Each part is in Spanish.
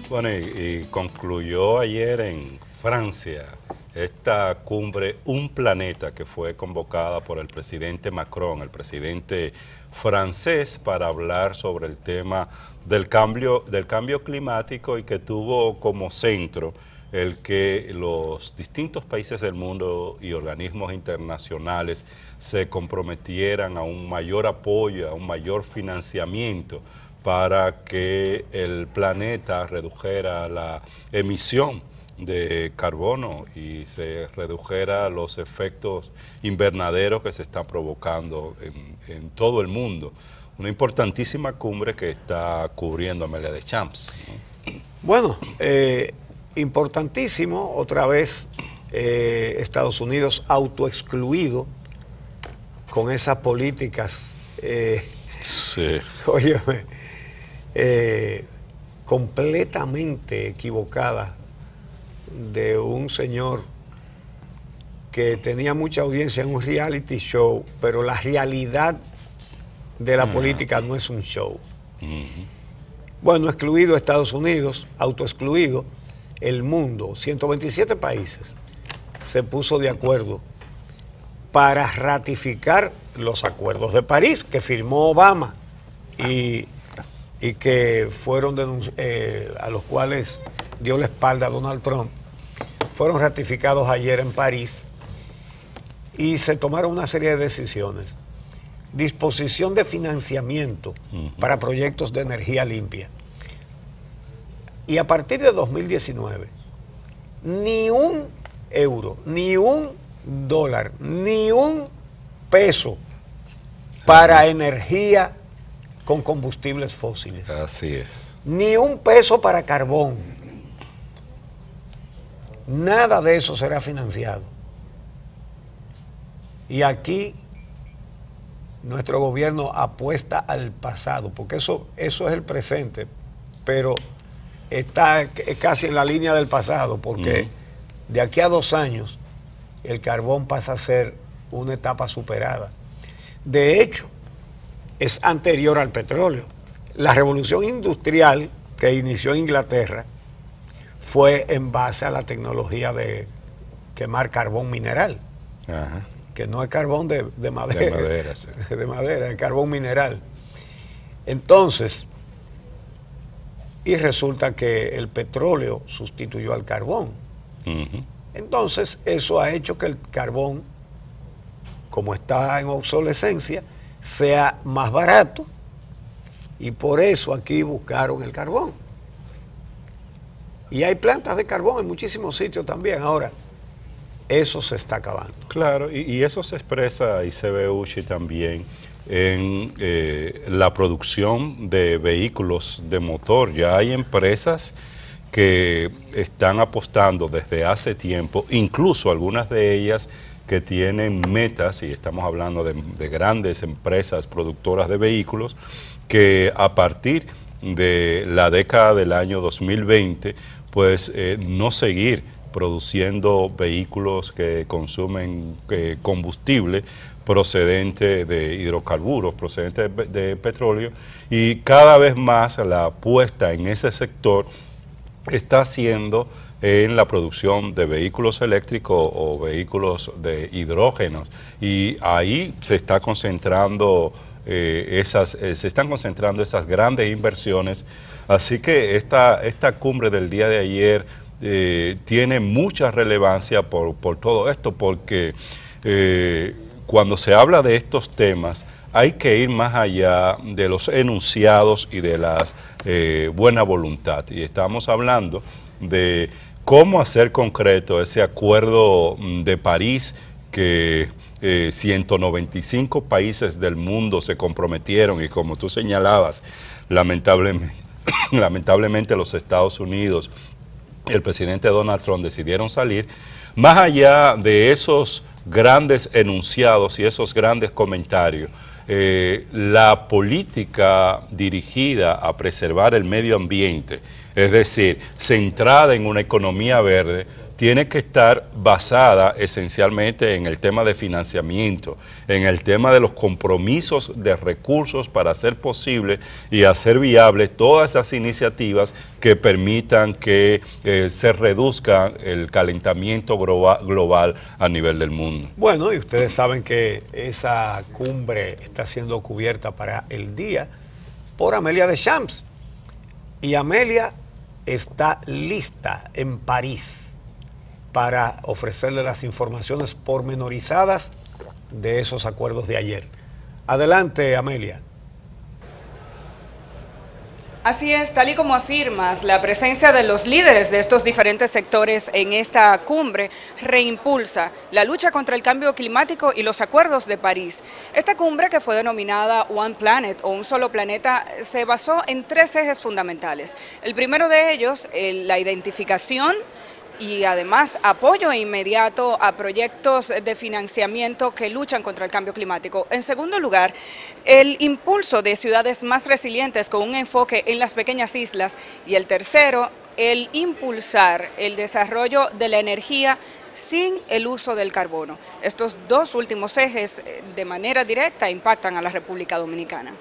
Bueno, y concluyó ayer en Francia esta cumbre Un Planeta que fue convocada por el presidente Macron, el presidente francés, para hablar sobre el tema del cambio climático y que tuvo como centro el que los distintos países del mundo y organismos internacionales se comprometieran a un mayor apoyo, a un mayor financiamiento para que el planeta redujera la emisión de carbono y se redujera los efectos invernaderos que se están provocando en todo el mundo. Una importantísima cumbre que está cubriendo Amelia Deschamps, ¿no? Bueno, importantísimo, otra vez Estados Unidos autoexcluido con esas políticas, Sí. óyeme, completamente equivocada de un señor que tenía mucha audiencia en un reality show, pero la realidad de la política no es un show. Bueno, excluido Estados Unidos, autoexcluido el mundo, 127 países se puso de acuerdo para ratificar los acuerdos de París que firmó Obama y que fueron a los cuales dio la espalda a Donald Trump, fueron ratificados ayer en París y se tomaron una serie de decisiones. Disposición de financiamiento para proyectos de energía limpia. Y a partir de 2019, ni un euro, ni un dólar, ni un peso para energía con combustibles fósiles. Así es. Ni un peso para carbón. Nada de eso será financiado. Y aquí nuestro gobierno apuesta al pasado, porque eso es el presente, pero está casi en la línea del pasado, porque de aquí a 2 años el carbón pasa a ser una etapa superada. De hecho, es anterior al petróleo. La revolución industrial que inició en Inglaterra fue en base a la tecnología de quemar carbón mineral. Ajá. Que no es carbón de madera. De madera, sí. De madera, es carbón mineral. Entonces, y resulta que el petróleo sustituyó al carbón. Entonces, eso ha hecho que el carbón, como está en obsolescencia, sea más barato, y por eso aquí buscaron el carbón. Y hay plantas de carbón en muchísimos sitios también. Ahora, eso se está acabando. Claro, y eso se expresa y se ve, Uchi, también en la producción de vehículos de motor. Ya hay empresas que están apostando desde hace tiempo, incluso algunas de ellas que tienen metas, y estamos hablando de grandes empresas productoras de vehículos, que a partir de la década del año 2020, pues no seguir produciendo vehículos que consumen combustible procedente de hidrocarburos, procedente de petróleo, y cada vez más la apuesta en ese sector está haciendo en la producción de vehículos eléctricos o vehículos de hidrógenos, y ahí se está concentrando se están concentrando esas grandes inversiones. Así que esta cumbre del día de ayer tiene mucha relevancia por todo esto, porque cuando se habla de estos temas hay que ir más allá de los enunciados y de la buena voluntad, y estamos hablando de cómo hacer concreto ese acuerdo de París que 195 países del mundo se comprometieron, y como tú señalabas, lamentablemente los Estados Unidos, el presidente Donald Trump decidieron salir. Más allá de esos grandes enunciados y esos grandes comentarios, la política dirigida a preservar el medio ambiente es decir, centrada en una economía verde, tiene que estar basada esencialmente en el tema de financiamiento, en el tema de los compromisos de recursos para hacer posible y hacer viable todas esas iniciativas que permitan que se reduzca el calentamiento global a nivel del mundo. Bueno, y ustedes saben que esa cumbre está siendo cubierta para el día por Amelia Deschamps. Y Amelia está lista en París para ofrecerle las informaciones pormenorizadas de esos acuerdos de ayer. Adelante, Amelia. Así es, tal y como afirmas, la presencia de los líderes de estos diferentes sectores en esta cumbre reimpulsa la lucha contra el cambio climático y los acuerdos de París. Esta cumbre, que fue denominada One Planet o un solo planeta, se basó en 3 ejes fundamentales. El primero de ellos, la identificación y además apoyo inmediato a proyectos de financiamiento que luchan contra el cambio climático. En segundo lugar, el impulso de ciudades más resilientes con un enfoque en las pequeñas islas. Y el tercero, el impulsar el desarrollo de la energía sin el uso del carbono. Estos 2 últimos ejes de manera directa impactan a la República Dominicana.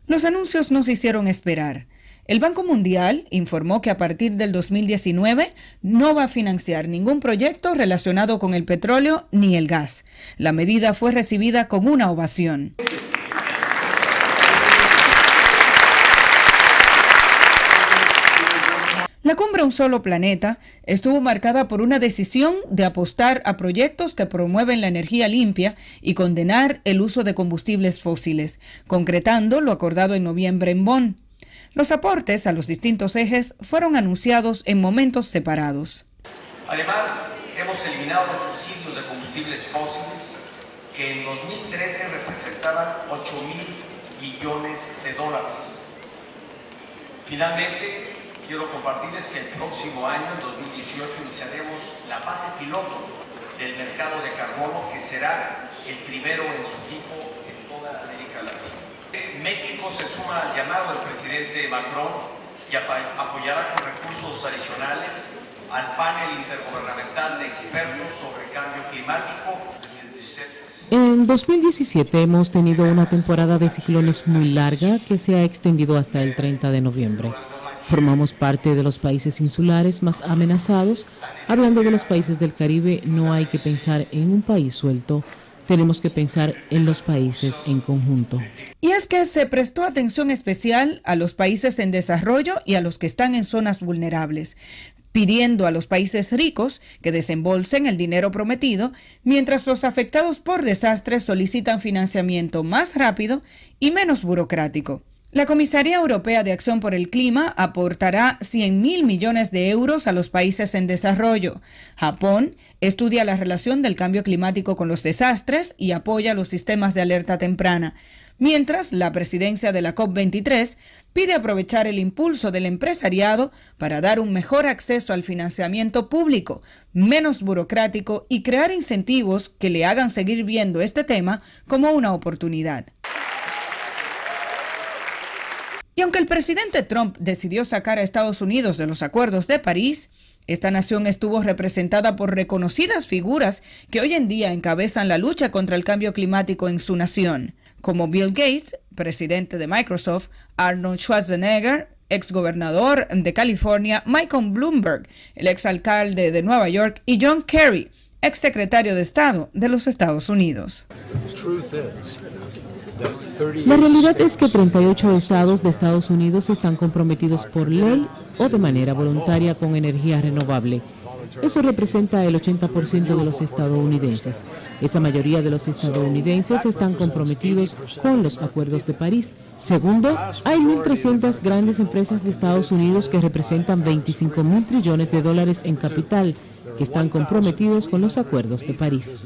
Los anuncios no se hicieron esperar. El Banco Mundial informó que a partir del 2019 no va a financiar ningún proyecto relacionado con el petróleo ni el gas. La medida fue recibida con una ovación. La cumbre Un Solo Planeta estuvo marcada por una decisión de apostar a proyectos que promueven la energía limpia y condenar el uso de combustibles fósiles, concretando lo acordado en noviembre en Bonn. Los aportes a los distintos ejes fueron anunciados en momentos separados. Además, hemos eliminado los subsidios de combustibles fósiles que en 2013 representaban $8.000 billones. Finalmente, quiero compartirles que el próximo año, en 2018, iniciaremos la fase piloto del mercado de carbono, que será el primero en su tipo en toda América Latina. México se suma al llamado del presidente Macron y apoyará con recursos adicionales al panel intergubernamental de expertos sobre cambio climático. En 2017 hemos tenido una temporada de ciclones muy larga que se ha extendido hasta el 30 de noviembre. Formamos parte de los países insulares más amenazados. Hablando de los países del Caribe, no hay que pensar en un país suelto. Tenemos que pensar en los países en conjunto. Y es que se prestó atención especial a los países en desarrollo y a los que están en zonas vulnerables, pidiendo a los países ricos que desembolsen el dinero prometido, mientras los afectados por desastres solicitan financiamiento más rápido y menos burocrático. La Comisaría Europea de Acción por el Clima aportará 100.000 millones de euros a los países en desarrollo. Japón estudia la relación del cambio climático con los desastres y apoya los sistemas de alerta temprana, mientras la presidencia de la COP23 pide aprovechar el impulso del empresariado para dar un mejor acceso al financiamiento público, menos burocrático y crear incentivos que le hagan seguir viendo este tema como una oportunidad. Y aunque el presidente Trump decidió sacar a Estados Unidos de los acuerdos de París, esta nación estuvo representada por reconocidas figuras que hoy en día encabezan la lucha contra el cambio climático en su nación, como Bill Gates, presidente de Microsoft, Arnold Schwarzenegger, exgobernador de California, Michael Bloomberg, el exalcalde de Nueva York, y John Kerry, exsecretario de Estado de los Estados Unidos. La realidad es que 38 estados de Estados Unidos están comprometidos por ley o de manera voluntaria con energía renovable. Eso representa el 80% de los estadounidenses. Esa mayoría de los estadounidenses están comprometidos con los acuerdos de París. Segundo, hay 1.300 grandes empresas de Estados Unidos que representan 25.000 trillones de dólares en capital, que están comprometidos con los acuerdos de París.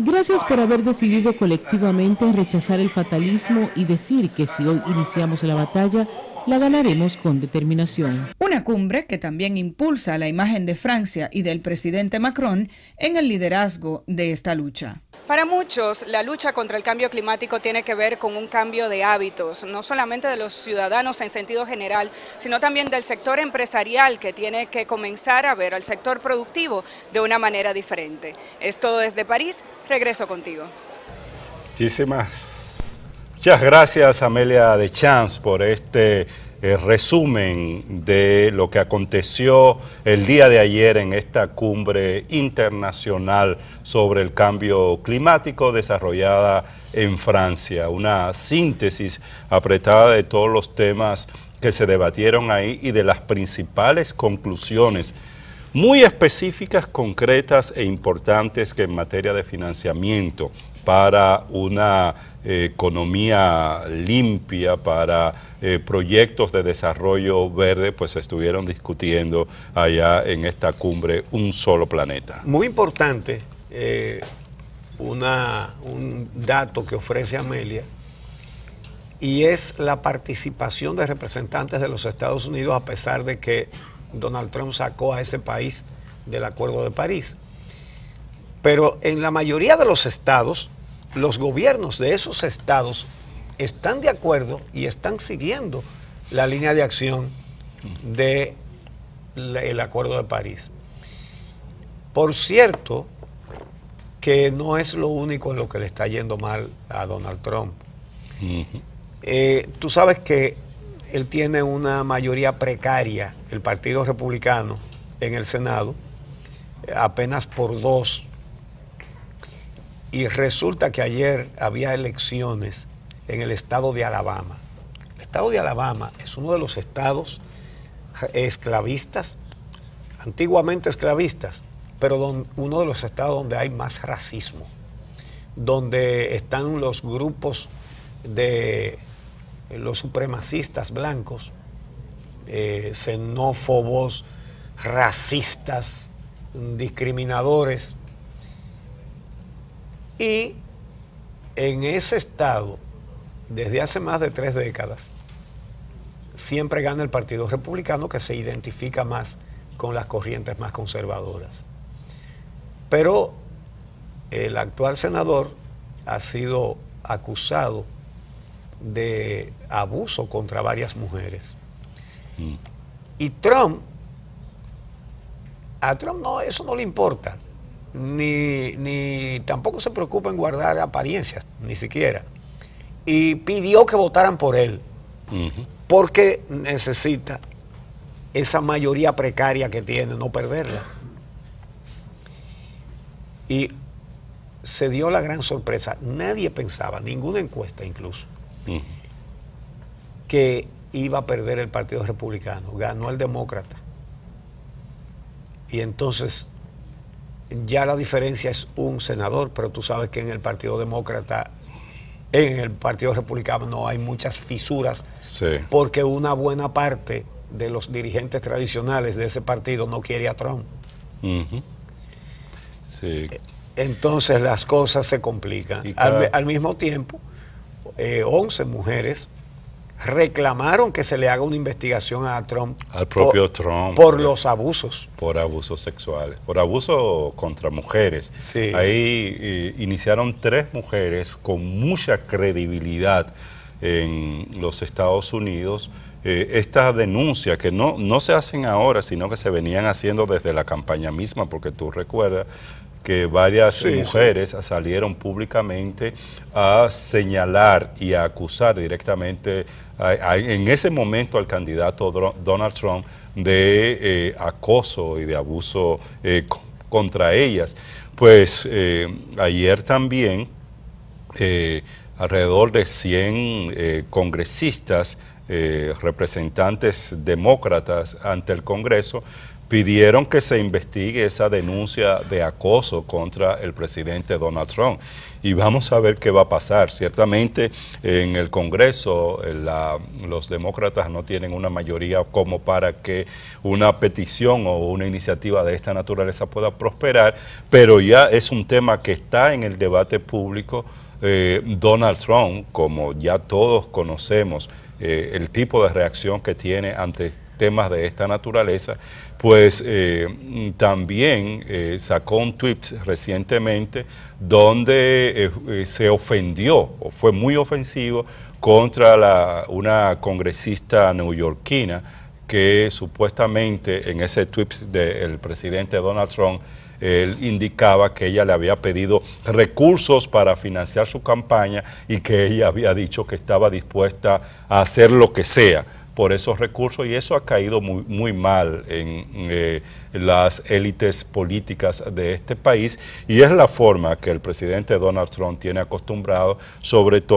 Gracias por haber decidido colectivamente rechazar el fatalismo y decir que si hoy iniciamos la batalla, la ganaremos con determinación. Una cumbre que también impulsa la imagen de Francia y del presidente Macron en el liderazgo de esta lucha. Para muchos, la lucha contra el cambio climático tiene que ver con un cambio de hábitos, no solamente de los ciudadanos en sentido general, sino también del sector empresarial, que tiene que comenzar a ver al sector productivo de una manera diferente. Es todo desde París. Regreso contigo. Muchas gracias, Amelia Deschamps, por este resumen de lo que aconteció el día de ayer en esta cumbre internacional sobre el cambio climático desarrollada en Francia. Una síntesis apretada de todos los temas que se debatieron ahí y de las principales conclusiones muy específicas, concretas e importantes que en materia de financiamiento para una economía limpia, para proyectos de desarrollo verde, pues se estuvieron discutiendo allá en esta cumbre Un Solo Planeta. Muy importante, un dato que ofrece Amelia, y es la participación de representantes de los Estados Unidos, a pesar de que Donald Trump sacó a ese país del Acuerdo de París. Pero en la mayoría de los estados, los gobiernos de esos estados están de acuerdo y están siguiendo la línea de acción del Acuerdo de París. Por cierto, que no es lo único en lo que le está yendo mal a Donald Trump. Tú sabes que él tiene una mayoría precaria, el Partido Republicano, en el Senado, apenas por 2. Y resulta que ayer había elecciones en el estado de Alabama. El estado de Alabama es uno de los estados esclavistas, antiguamente esclavistas, pero uno de los estados donde hay más racismo, donde están los grupos de los supremacistas blancos, xenófobos, racistas, discriminadores. Y en ese estado, desde hace más de 3 décadas, siempre gana el Partido Republicano, que se identifica más con las corrientes más conservadoras. Pero el actual senador ha sido acusado de abuso contra varias mujeres. Y a Trump no, eso no le importa. Ni tampoco se preocupa en guardar apariencias, ni siquiera. Y pidió que votaran por él, porque necesita esa mayoría precaria que tiene, no perderla. Y se dio la gran sorpresa. Nadie pensaba, ninguna encuesta incluso, que iba a perder el Partido Republicano. Ganó el Demócrata. Y entonces ya la diferencia es un senador, pero tú sabes que en el Partido Demócrata, en el Partido Republicano no hay muchas fisuras, porque una buena parte de los dirigentes tradicionales de ese partido no quiere a Trump. Entonces las cosas se complican. Al mismo tiempo, 11 mujeres reclamaron que se le haga una investigación a Trump. Al propio Trump. Por los abusos. Por abusos sexuales, por abuso contra mujeres. Ahí iniciaron 3 mujeres con mucha credibilidad en los Estados Unidos. Esta denuncia que no se hacen ahora, sino que se venían haciendo desde la campaña misma, porque tú recuerdas que varias mujeres salieron públicamente a señalar y a acusar directamente en ese momento al candidato Donald Trump de acoso y de abuso contra ellas. Pues ayer también alrededor de 100 congresistas, representantes demócratas ante el Congreso, pidieron que se investigue esa denuncia de acoso contra el presidente Donald Trump. Y vamos a ver qué va a pasar. Ciertamente en el Congreso los demócratas no tienen una mayoría como para que una petición o una iniciativa de esta naturaleza pueda prosperar, pero ya es un tema que está en el debate público. Donald Trump, como ya todos conocemos, el tipo de reacción que tiene ante temas de esta naturaleza, pues también sacó un tweet recientemente donde se ofendió, o fue muy ofensivo, contra una congresista neoyorquina que supuestamente en ese tweet del presidente Donald Trump, él indicaba que ella le había pedido recursos para financiar su campaña y que ella había dicho que estaba dispuesta a hacer lo que sea por esos recursos, y eso ha caído muy mal en las élites políticas de este país, y es la forma que el presidente Donald Trump tiene acostumbrado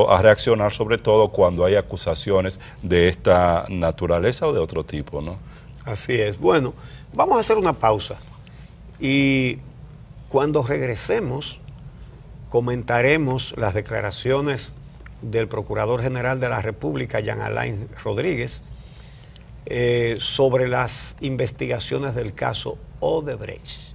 a reaccionar, sobre todo cuando hay acusaciones de esta naturaleza o de otro tipo, ¿no? Así es. Bueno, vamos a hacer una pausa y cuando regresemos comentaremos las declaraciones del Procurador General de la República, Jean Alain Rodríguez, sobre las investigaciones del caso Odebrecht.